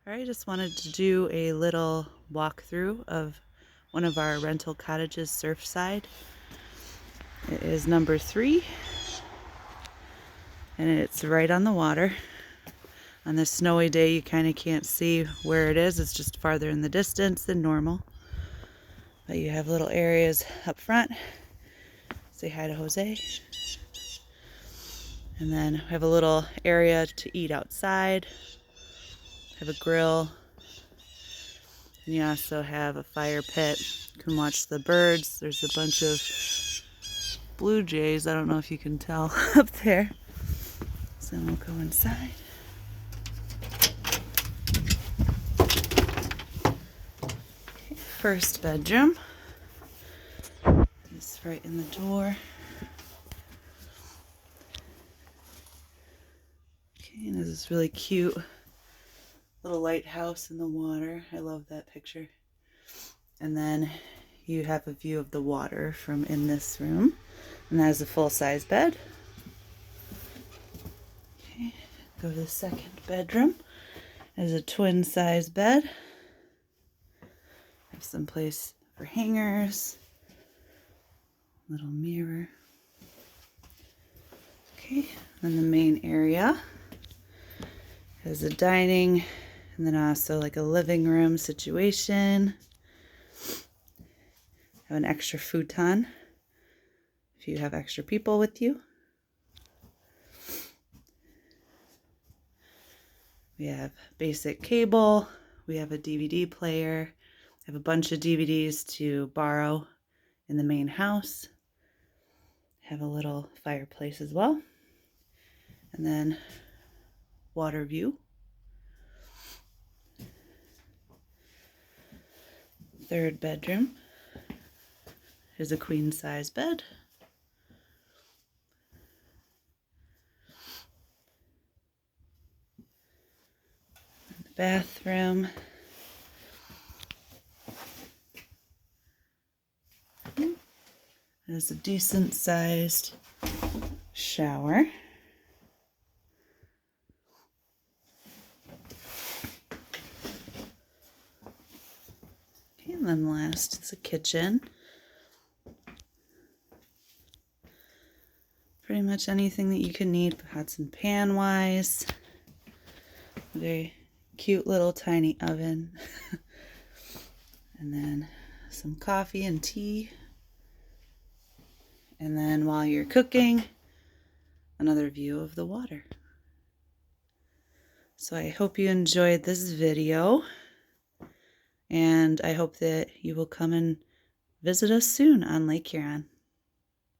I just wanted to do a little walkthrough of one of our rental cottages, Surfside. It is number 3, and it's right on the water. On this snowy day, you kind of can't see where it is. It's just farther in the distance than normal. But you have little areas up front. Say hi to Jose. And then we have a little area to eat outside. Have a grill. And you also have a fire pit. You can watch the birds. There's a bunch of blue jays. I don't know if you can tell up there. So we'll go inside. Okay, first bedroom. It's right in the door. Okay, and there's this really cute little lighthouse in the water. I love that picture. And then you have a view of the water from in this room. And that is a full-size bed. Okay, go to the second bedroom. There's a twin-size bed. Have some place for hangers. Little mirror. Okay, then the main area has a dining and then also like a living room situation. Have an extra futon if you have extra people with you. We have basic cable. We have a DVD player. I have a bunch of DVDs to borrow in the main house. Have a little fireplace as well. And then water view. Third bedroom is a queen-size bed. And the bathroom. There's a decent-sized shower. Okay, and then last is a kitchen. Pretty much anything that you can need, pots and pan wise. Very cute little tiny oven. And then some coffee and tea. And then while you're cooking, another view of the water. So I hope you enjoyed this video, and I hope that you will come and visit us soon on Lake Huron.